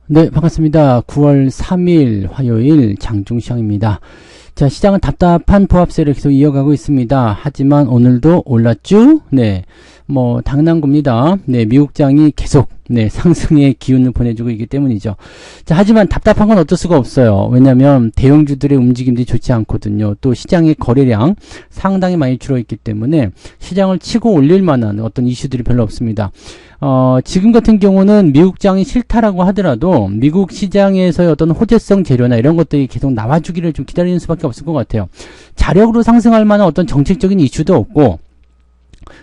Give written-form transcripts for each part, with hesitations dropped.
네, 반갑습니다. 9월 3일 화요일 장중시장입니다. 자, 시장은 답답한 보합세를 계속 이어가고 있습니다. 하지만 오늘도 올랐죠? 네, 당연한 겁니다. 네, 미국장이 계속 상승의 기운을 보내주고 있기 때문이죠. 자, 하지만 답답한 건 어쩔 수가 없어요. 왜냐하면 대형주들의 움직임들이 좋지 않거든요. 또 시장의 거래량 상당히 많이 줄어있기 때문에 시장을 치고 올릴 만한 어떤 이슈들이 별로 없습니다. 지금 같은 경우는 미국장이 싫다라고 하더라도 미국 시장에서의 어떤 호재성 재료나 이런 것들이 계속 나와주기를 좀 기다리는 수밖에 없을 것 같아요. 자력으로 상승할 만한 어떤 정책적인 이슈도 없고,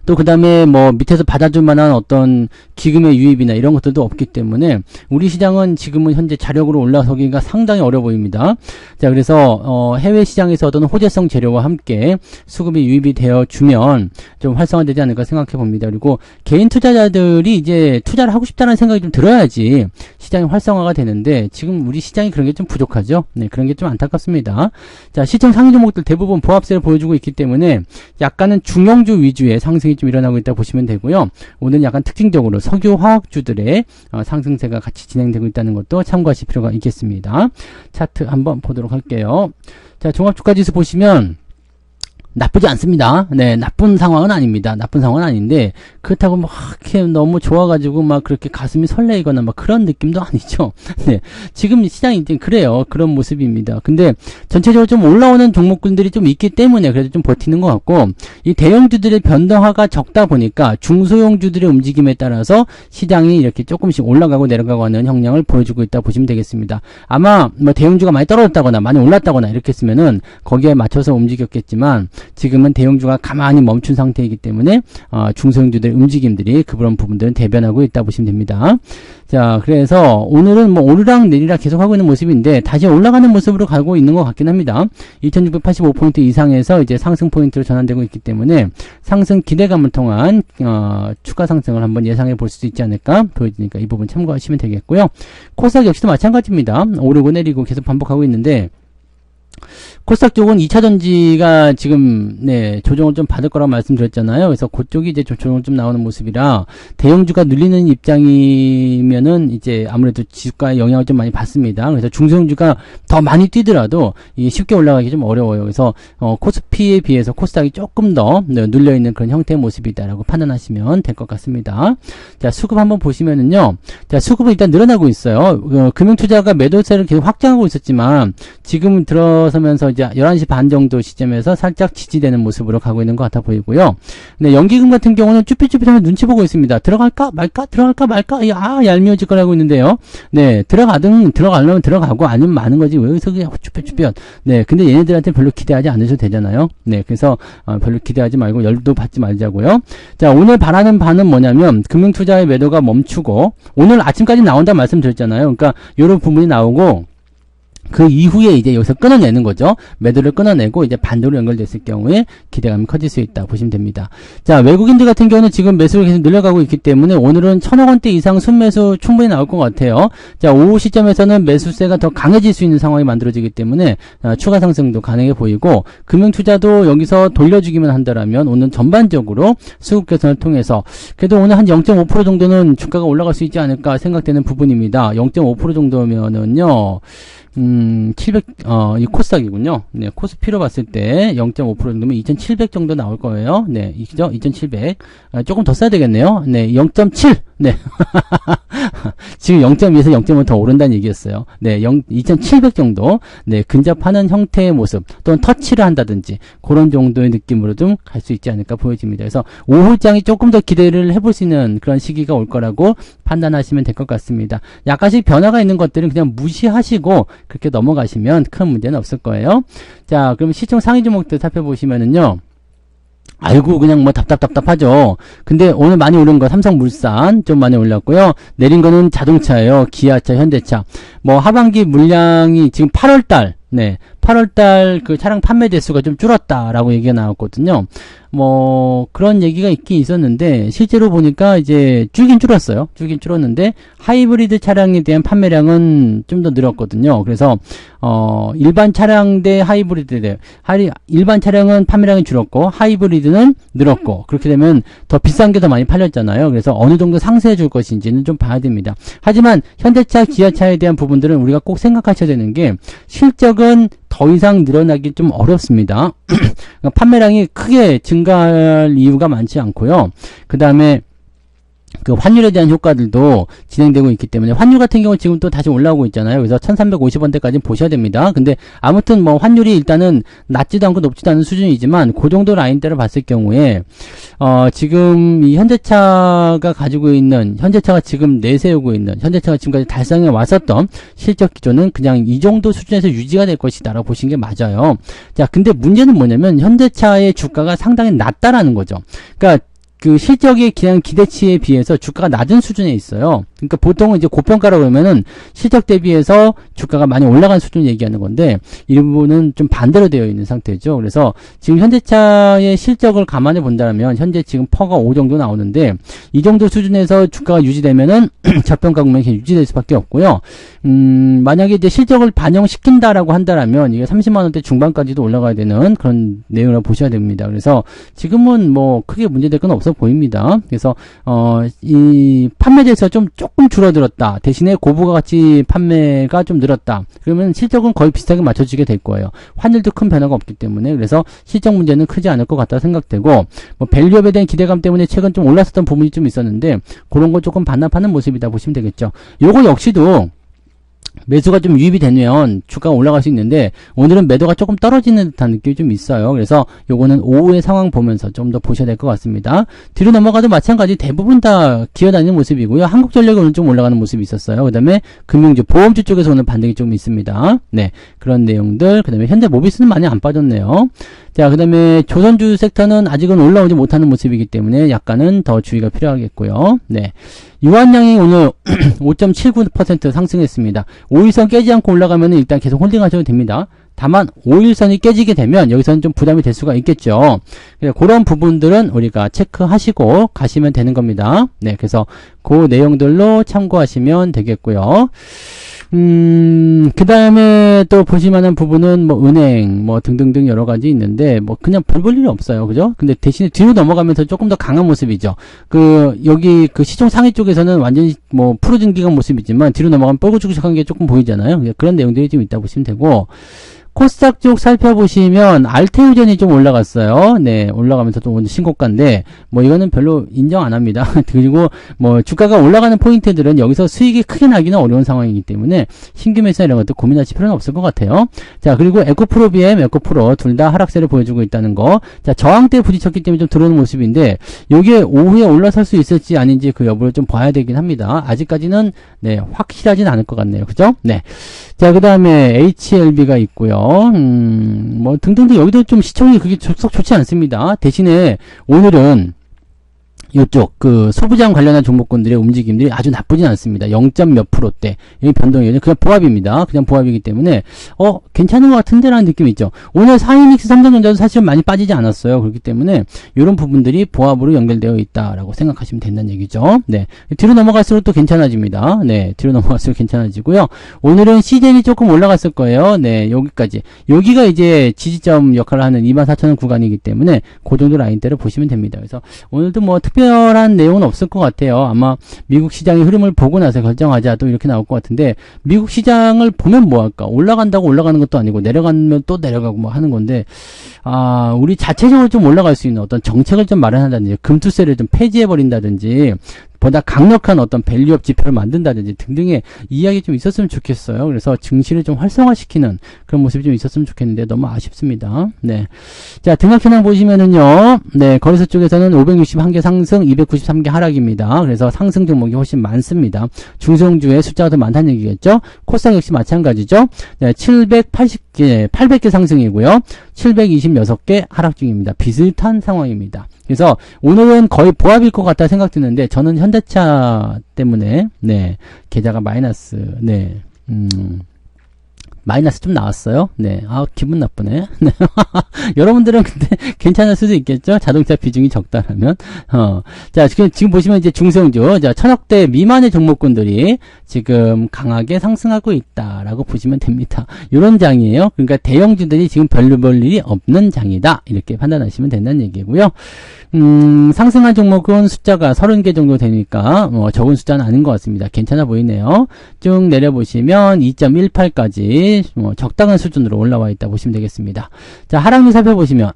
또 그 다음에 밑에서 받아줄 만한 어떤 기금의 유입이나 이런 것들도 없기 때문에 우리 시장은 지금은 현재 자력으로 올라서기가 상당히 어려 보입니다. 자, 그래서 해외 시장에서 어떤 호재성 재료와 함께 수급이 유입이 되어 주면 좀 활성화되지 않을까 생각해 봅니다. 그리고 개인 투자자들이 이제 투자를 하고 싶다는 생각이 좀 들어야지 시장이 활성화가 되는데 지금 우리 시장이 그런 게 좀 부족하죠. 네, 그런 게 좀 안타깝습니다. 자, 시총 상위 종목들 대부분 보합세를 보여주고 있기 때문에 약간은 중형주 위주의 상승이 좀 일어나고 있다 보시면 되고요. 오늘 약간 특징적으로 석유 화학주들의 상승세가 같이 진행되고 있다는 것도 참고하실 필요가 있겠습니다. 차트 한번 보도록 할게요. 자, 종합주가지수 보시면 나쁘지 않습니다. 네, 나쁜 상황은 아닙니다. 나쁜 상황은 아닌데, 그렇다고 이렇게 너무 좋아가지고 그렇게 가슴이 설레이거나 그런 느낌도 아니죠. 네, 지금 시장이 이제 그래요. 그런 모습입니다. 근데 전체적으로 좀 올라오는 종목군들이 좀 있기 때문에 그래도 좀 버티는 것 같고, 이 대형주들의 변동화가 적다 보니까 중소형주들의 움직임에 따라서 시장이 이렇게 조금씩 올라가고 내려가고 하는 형량을 보여주고 있다 보시면 되겠습니다. 아마 대형주가 많이 떨어졌다거나 많이 올랐다거나 이렇게 했으면은 거기에 맞춰서 움직였겠지만, 지금은 대형주가 가만히 멈춘 상태이기 때문에 중소형주들의 움직임들이 그런 부분들은 대변하고 있다 보시면 됩니다. 자, 그래서 오늘은 오르락 내리락 계속 하고 있는 모습인데 다시 올라가는 모습으로 가고 있는 것 같긴 합니다. 2685포인트 이상에서 이제 상승 포인트로 전환되고 있기 때문에 상승 기대감을 통한 추가 상승을 한번 예상해 볼 수 있지 않을까 보여지니까 이 부분 참고하시면 되겠고요. 코스닥 역시도 마찬가지입니다. 오르고 내리고 계속 반복하고 있는데 코스닥 쪽은 2차전지가 지금 조정을 좀 받을 거라고 말씀드렸잖아요. 그래서 그쪽이 이제 조정을 좀 나오는 모습이라 대형주가 눌리는 입장이면은 이제 아무래도 지수가에 영향을 좀 많이 받습니다. 그래서 중소형주가 더 많이 뛰더라도 이게 쉽게 올라가기 좀 어려워요. 그래서 코스피에 비해서 코스닥이 조금 더 눌려 있는 그런 형태의 모습이다라고 판단하시면 될 것 같습니다. 자, 수급 한번 보시면은요. 자, 수급은 일단 늘어나고 있어요. 금융투자가 매도세를 계속 확장하고 있었지만 지금 들어서면서 이제 11시 반 정도 시점에서 살짝 지지되는 모습으로 가고 있는 것 같아 보이고요. 네, 연기금 같은 경우는 쭈삣쭈삣하면 눈치 보고 있습니다. 들어갈까 말까 들어갈까 말까 얄미워질 거라고 있는데요. 네, 들어가려면 들어가고 아니면 마는 거지 왜 여기서 그냥 쭈삣쭈삣. 네, 근데 얘네들한테 별로 기대하지 않으셔도 되잖아요. 네, 그래서 별로 기대하지 말고 열도 받지 말자고요. 자, 오늘 바라는 바는 뭐냐면 금융투자의 매도가 멈추고 오늘 아침까지 나온다 말씀드렸잖아요. 그러니까 이런 부분이 나오고 그 이후에 이제 여기서 끊어내는 거죠. 매도를 끊어내고 이제 반도로 연결됐을 경우에 기대감이 커질 수 있다 보시면 됩니다. 자, 외국인들 같은 경우는 지금 매수를 계속 늘려가고 있기 때문에 오늘은 1,000억 원대 이상 순매수 충분히 나올 것 같아요. 자, 오후 시점에서는 매수세가 더 강해질 수 있는 상황이 만들어지기 때문에 추가 상승도 가능해 보이고 금융투자도 여기서 돌려주기만 한다라면 오늘 전반적으로 수급 개선을 통해서 그래도 오늘 한 0.5% 정도는 주가가 올라갈 수 있지 않을까 생각되는 부분입니다. 0.5% 정도면은요. 이 코스닥이군요. 네, 코스피로 봤을 때 0.5% 정도면 2,700 정도 나올 거예요. 네, 이죠? 2,700. 조금 더 써야 되겠네요. 네, 0.7. 네. 지금 0.2에서 0.5 더 오른다는 얘기였어요. 네, 2,700 정도. 네, 근접하는 형태의 모습 또는 터치를 한다든지 그런 정도의 느낌으로 좀 갈 수 있지 않을까 보여집니다. 그래서 오후장이 조금 더 기대를 해볼 수 있는 그런 시기가 올 거라고 판단하시면 될 것 같습니다. 약간씩 변화가 있는 것들은 그냥 무시하시고 그렇게 넘어가시면 큰 문제는 없을 거예요. 자, 그럼 시총 상위 종목들 살펴보시면은요. 아이고 그냥 답답하죠. 근데 오늘 많이 오른 거 삼성물산 좀 많이 올랐고요. 내린 거는 자동차예요. 기아차, 현대차. 하반기 물량이 지금 8월달 8월달 그 차량 판매 대수가 좀 줄었다라고 얘기가 나왔거든요. 뭐 그런 얘기가 있긴 있었는데 실제로 보니까 이제 줄긴 줄었어요. 줄긴 줄었는데 하이브리드 차량에 대한 판매량은 좀 더 늘었거든요. 그래서 일반 차량 대 하이브리드 대 일반 차량은 판매량이 줄었고 하이브리드는 늘었고, 그렇게 되면 더 비싼 게 더 많이 팔렸잖아요. 그래서 어느 정도 상쇄해 줄 것인지는 좀 봐야 됩니다. 하지만 현대차, 기아차에 대한 부분들은 우리가 꼭 생각하셔야 되는 게 실적은 더 이상 늘어나기 좀 어렵습니다. 판매량이 크게 증가할 이유가 많지 않고요. 그 다음에 그 환율에 대한 효과들도 진행되고 있기 때문에 환율 같은 경우 지금 또 다시 올라오고 있잖아요. 그래서 1350원대까지 보셔야 됩니다. 근데 아무튼 뭐 환율이 일단은 낮지도 않고 높지도 않은 수준이지만 그 정도 라인대를 봤을 경우에 지금 이 현대차가 가지고 있는, 현대차가 지금 내세우고 있는, 현대차가 지금까지 달성해 왔었던 실적 기조는 그냥 이 정도 수준에서 유지가 될 것이다 라고 보시는 게 맞아요. 자, 근데 문제는 뭐냐면 현대차의 주가가 상당히 낮다라는 거죠. 그러니까 그 실적의 그냥 기대치에 비해서 주가가 낮은 수준에 있어요. 그러니까 보통은 이제 고평가라고 하면은 실적 대비해서 주가가 많이 올라간 수준 얘기하는 건데 이 부분은 좀 반대로 되어 있는 상태죠. 그래서 지금 현대차의 실적을 감안해 본다면 현재 지금 퍼가 5 정도 나오는데 이 정도 수준에서 주가가 유지되면은 저평가 국면이 유지될 수밖에 없고요. 만약에 이제 실적을 반영시킨다라고 한다라면 이게 30만 원대 중반까지도 올라가야 되는 그런 내용을 보셔야 됩니다. 그래서 지금은 뭐 크게 문제될 건 없어 보입니다. 그래서 이 판매대에서 조금 줄어들었다. 대신에 고부가 가치 판매가 좀 늘었다. 그러면 실적은 거의 비슷하게 맞춰지게 될 거예요. 환율도 큰 변화가 없기 때문에. 그래서 실적 문제는 크지 않을 것 같다 생각되고, 뭐 밸류업에 대한 기대감 때문에 최근 좀 올랐었던 부분이 좀 있었는데 그런 거 조금 반납하는 모습이다 보시면 되겠죠. 요거 역시도 매수가 좀 유입이 되면 주가가 올라갈 수 있는데 오늘은 매도가 조금 떨어지는 듯한 느낌이 좀 있어요. 그래서 요거는 오후의 상황 보면서 좀 더 보셔야 될 것 같습니다. 뒤로 넘어가도 마찬가지 대부분 다 기어다니는 모습이고요. 한국전력이 오늘 좀 올라가는 모습이 있었어요. 그 다음에 금융주, 보험주 쪽에서 오늘 반등이 좀 있습니다. 네, 그런 내용들. 그 다음에 현대모비스는 많이 안 빠졌네요. 자, 그 다음에 조선주 섹터는 아직은 올라오지 못하는 모습이기 때문에 약간은 더 주의가 필요하겠고요. 네, 유한양이 오늘 5.79% 상승했습니다. 5일선 깨지 않고 올라가면 일단 계속 홀딩하셔도 됩니다. 다만 5일선이 깨지게 되면 여기서는 좀 부담이 될 수가 있겠죠. 그런 부분들은 우리가 체크하시고 가시면 되는 겁니다. 네, 그래서 그 내용들로 참고하시면 되겠고요. 그 다음에 또 보실만한 부분은 뭐 은행 뭐 등등등 여러 가지 있는데 뭐 그냥 별 볼 일이 없어요. 그죠? 근데 대신에 뒤로 넘어가면서 조금 더 강한 모습이죠. 여기 그 시총 상위 쪽에서는 완전히 뭐 풀어진 기간 모습이지만 뒤로 넘어가면 뻘고죽죽한 게 조금 보이잖아요. 그런 내용들이 좀 있다 보시면 되고, 코스닥 쪽 살펴보시면 알테우전이 좀 올라갔어요. 네, 올라가면서 또 신고가인데 뭐 이거는 별로 인정 안 합니다. 그리고 뭐 주가가 올라가는 포인트들은 여기서 수익이 크게 나기는 어려운 상황이기 때문에 신규 매수 이런 것도 고민하실 필요는 없을 것 같아요. 자, 그리고 에코프로 BM, 에코프로 둘 다 하락세를 보여주고 있다는 거. 자, 저항대에 부딪혔기 때문에 좀 들어오는 모습인데 요게 오후에 올라설 수 있을지 아닌지 그 여부를 좀 봐야 되긴 합니다. 아직까지는 네, 확실하진 않을 것 같네요. 그죠? 네. 자, 그 다음에 HLB가 있고요. 뭐 등등등 여기도 좀 시총이 그게 썩 좋지 않습니다. 대신에 오늘은 이쪽 그 소부장 관련한 종목군들의 움직임들이 아주 나쁘진 않습니다. 0점 몇 %대 여기 변동이 그냥 보합입니다. 그냥 보합이기 때문에 괜찮은 것 같은데 라는 느낌이 있죠. 오늘 4인닉스 삼성전자도 사실 많이 빠지지 않았어요. 그렇기 때문에 이런 부분들이 보합으로 연결되어 있다라고 생각하시면 된다는 얘기죠. 네, 뒤로 넘어갈수록 또 괜찮아집니다. 네, 뒤로 넘어갈수록 괜찮아지고요. 오늘은 시젠이 조금 올라갔을 거예요. 네, 여기까지. 여기가 이제 지지점 역할을 하는 24,000원 구간이기 때문에 그 정도 라인대를 보시면 됩니다. 그래서 오늘도 뭐 특별한 내용은 없을 것 같아요. 아마 미국 시장의 흐름을 보고 나서 결정하자 또 이렇게 나올 것 같은데, 미국 시장을 보면 뭐할까? 올라간다고 올라가는 것도 아니고 내려가면 또 내려가고 뭐 하는 건데, 우리 자체적으로 좀 올라갈 수 있는 어떤 정책을 좀 마련한다든지 금투세를 좀 폐지해버린다든지 보다 강력한 어떤 밸류업 지표를 만든다든지 등등의 이야기 좀 있었으면 좋겠어요. 그래서 증시를 좀 활성화시키는 그런 모습이 좀 있었으면 좋겠는데 너무 아쉽습니다. 네. 자, 등락 현황 보시면은요. 네, 거래소 쪽에서는 561개 상승, 293개 하락입니다. 그래서 상승 종목이 훨씬 많습니다. 중소형주의 숫자가 더 많다는 얘기겠죠. 코스닥 역시 마찬가지죠. 네, 800개 상승이고요. 726개 하락 중입니다. 비슷한 상황입니다. 그래서 오늘은 거의 보합일 것 같다 생각드는데 저는 현대차 때문에 네, 계좌가 마이너스. 네, 마이너스 좀 나왔어요. 네. 아, 기분 나쁘네. 네. 여러분들은 근데 괜찮을 수도 있겠죠? 자동차 비중이 적다라면. 자, 지금 보시면 이제 중성주, 자, 1000억대 미만의 종목군들이 지금 강하게 상승하고 있다라고 보시면 됩니다. 요런 장이에요. 그러니까 대형주들이 지금 별로 볼 일이 없는 장이다. 이렇게 판단하시면 된다는 얘기고요. 상승한 종목은 숫자가 30개 정도 되니까 적은 숫자는 아닌 것 같습니다. 괜찮아 보이네요. 쭉 내려보시면 2.18까지 적당한 수준으로 올라와 있다 보시면 되겠습니다. 자, 하락률 살펴보시면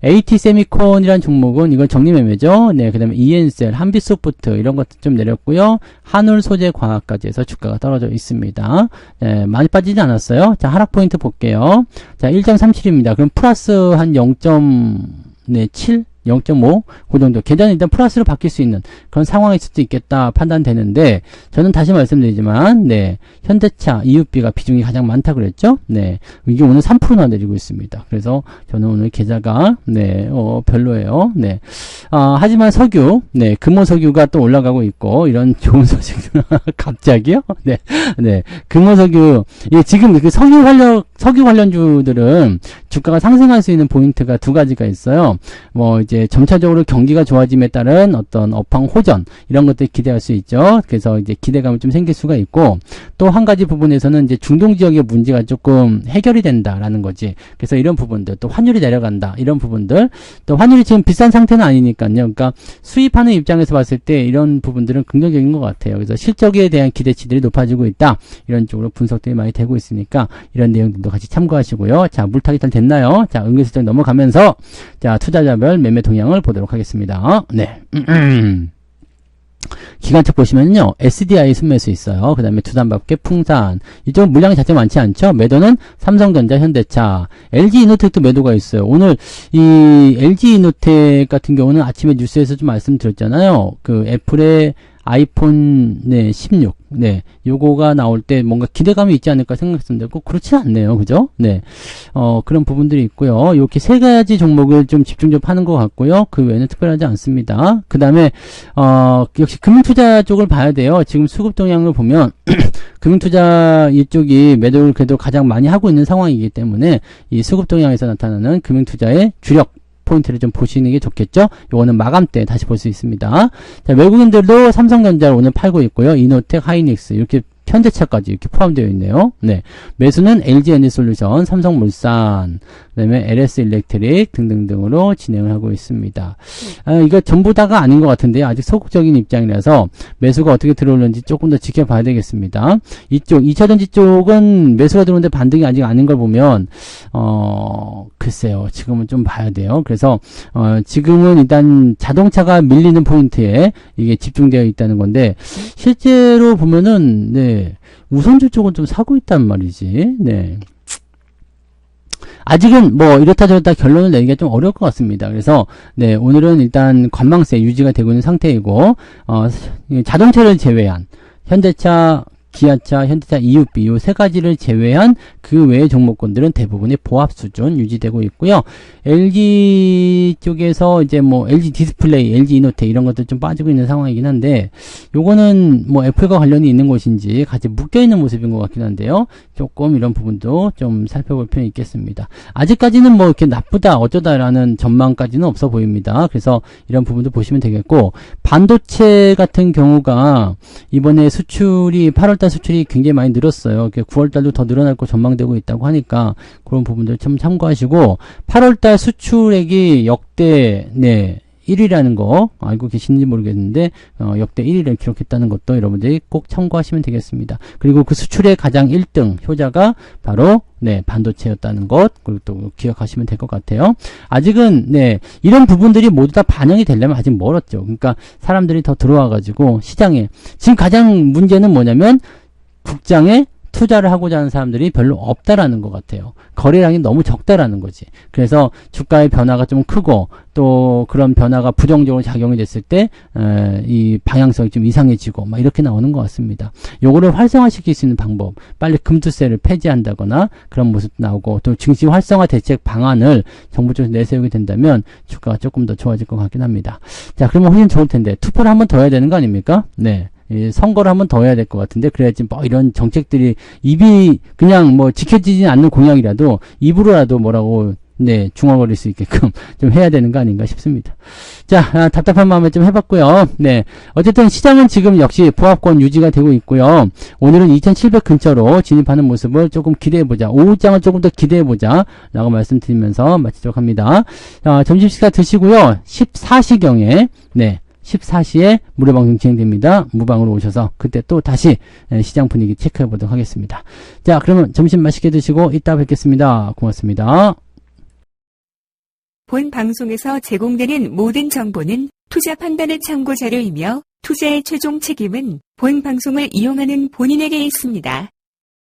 AT세미콘이라는 종목은 이건 정리매매죠. 네, 그 다음에 ENCell, 한빛소프트 이런 것도 좀 내렸고요. 한울소재과학까지 해서 주가가 떨어져 있습니다. 네, 많이 빠지지 않았어요. 자, 하락 포인트 볼게요. 자, 1.37입니다. 그럼 플러스 한 0.7? 0.5? 그 정도. 계단은 일단 플러스로 바뀔 수 있는 그런 상황일 수도 있겠다 판단되는데, 저는 다시 말씀드리지만, 네, 현대차, EUB가 비중이 가장 많다 그랬죠? 네, 이게 오늘 3%나 내리고 있습니다. 그래서 저는 오늘 계좌가, 네, 별로예요. 네. 하지만 석유, 네, 금호석유가 또 올라가고 있고, 이런 좋은 소식들, 갑자기요? 네, 네, 금호석유, 예, 지금 그 석유 관련주들은 주가가 상승할 수 있는 포인트가 두 가지가 있어요. 이제 점차적으로 경기가 좋아짐에 따른 어떤 업황 호전 이런 것들 기대할 수 있죠. 그래서 이제 기대감이 좀 생길 수가 있고, 또 한 가지 부분에서는 이제 중동 지역의 문제가 조금 해결이 된다라는 거지. 그래서 이런 부분들, 또 환율이 내려간다 이런 부분들, 또 환율이 지금 비싼 상태는 아니니까요. 그러니까 수입하는 입장에서 봤을 때 이런 부분들은 긍정적인 것 같아요. 그래서 실적에 대한 기대치들이 높아지고 있다. 이런 쪽으로 분석들이 많이 되고 있으니까 이런 내용들도 같이 참고하시고요. 자, 물타기 잘 됐나요? 자, 은근슬쩍 넘어가면서 자, 투자자별 매매 동향을 보도록 하겠습니다. 네. 기관차 보시면요, SDI 순매수 있어요. 그 다음에 두산밥개, 풍산. 이쪽은 물량이 자체 많지 않죠? 매도는 삼성전자, 현대차, LG이노텍도 매도가 있어요. 오늘 이 LG이노텍 같은 경우는 아침에 뉴스에서 좀 말씀드렸잖아요. 그 애플의 아이폰, 네, 16. 네, 요거가 나올 때 뭔가 기대감이 있지 않을까 생각했었는데 꼭 그렇지 않네요. 그죠? 네. 그런 부분들이 있고요. 이렇게 세 가지 종목을 좀 집중 좀 하는 것 같고요. 그 외에는 특별하지 않습니다. 그 다음에, 역시 금융투자 쪽을 봐야 돼요. 지금 수급 동향을 보면, 금융투자 이쪽이 매도를 그래도 가장 많이 하고 있는 상황이기 때문에 이 수급 동향에서 나타나는 금융투자의 주력 포인트를 좀 보시는 게 좋겠죠. 요거는 마감 때 다시 볼 수 있습니다. 자, 외국인들도 삼성전자를 오늘 팔고 있고요. 이노텍, 하이닉스 이렇게 현대차까지 이렇게 포함되어 있네요. 네. 매수는 LG에너지솔루션, 삼성물산, 그 다음에 LS일렉트릭 등등등으로 진행을 하고 있습니다. 이거 전부 다가 아닌 것 같은데요. 아직 소극적인 입장이라서 매수가 어떻게 들어오는지 조금 더 지켜봐야 되겠습니다. 이쪽, 2차전지 쪽은 매수가 들어오는데 반등이 아직 아닌 걸 보면, 글쎄요. 지금은 좀 봐야 돼요. 그래서, 지금은 일단 자동차가 밀리는 포인트에 이게 집중되어 있다는 건데, 실제로 보면은, 네. 우선주 쪽은 좀 사고 있단 말이지. 네. 아직은 뭐 이렇다 저렇다 결론을 내기가 좀 어려울 것 같습니다. 그래서 네, 오늘은 일단 관망세 유지가 되고 있는 상태이고, 자동차를 제외한 현대차, 기아차, 현대차, EUB 이 세 가지를 제외한 그 외의 종목군들은 대부분의 보합 수준 유지되고 있고요. LG 쪽에서 이제 뭐 LG 디스플레이, LG 이노텍 이런 것들 좀 빠지고 있는 상황이긴 한데, 요거는 뭐 애플과 관련이 있는 것인지 같이 묶여 있는 모습인 것 같긴 한데요. 조금 이런 부분도 좀 살펴볼 필요는 있겠습니다. 아직까지는 뭐 이렇게 나쁘다 어쩌다라는 전망까지는 없어 보입니다. 그래서 이런 부분도 보시면 되겠고, 반도체 같은 경우가 이번에 수출이 8월달 수출이 굉장히 많이 늘었어요. 9월달도 더 늘어날 거 전망되고 있다고 하니까 그런 부분들 좀 참고하시고, 8월달 수출액이 역대 1위라는 거 알고 계신지 모르겠는데 역대 1위를 기록했다는 것도 여러분들이 꼭 참고하시면 되겠습니다. 그리고 그 수출의 가장 1등 효자가 바로 반도체였다는 것, 그리고 또 기억하시면 될 것 같아요. 아직은 이런 부분들이 모두 다 반영이 되려면 아직 멀었죠. 그러니까 사람들이 더 들어와 가지고 시장에, 지금 가장 문제는 뭐냐면 국장에 투자를 하고자 하는 사람들이 별로 없다라는 것 같아요. 거래량이 너무 적다라는 거지. 그래서 주가의 변화가 좀 크고, 또 그런 변화가 부정적으로 작용이 됐을 때 이 방향성이 좀 이상해지고 막 이렇게 나오는 것 같습니다. 요거를 활성화시킬 수 있는 방법, 빨리 금투세를 폐지한다거나 그런 모습도 나오고, 또 증시 활성화 대책 방안을 정부 쪽에서 내세우게 된다면 주가가 조금 더 좋아질 것 같긴 합니다. 자, 그러면 훨씬 좋을 텐데 투표를 한 번 더 해야 되는 거 아닙니까? 네. 선거를 한번 더 해야 될 것 같은데, 그래야지 뭐 이런 정책들이 입이 그냥 뭐 지켜지지 않는 공약이라도 입으로라도 뭐라고 네, 중얼거릴 수 있게끔 좀 해야 되는 거 아닌가 싶습니다. 자, 답답한 마음에 좀 해봤고요. 네, 어쨌든 시장은 지금 역시 보합권 유지가 되고 있고요. 오늘은 2700 근처로 진입하는 모습을 조금 기대해보자. 오후장을 조금 더 기대해보자 라고 말씀드리면서 마치도록 합니다. 점심시간 드시고요. 14시경에 네, 14시에 무료방송 진행됩니다. 무방으로 오셔서 그때 또 다시 시장 분위기 체크해보도록 하겠습니다. 자, 그러면 점심 맛있게 드시고 이따 뵙겠습니다. 고맙습니다. 본 방송에서 제공되는 모든 정보는 투자 판단의 참고 자료이며 투자의 최종 책임은 본 방송을 이용하는 본인에게 있습니다.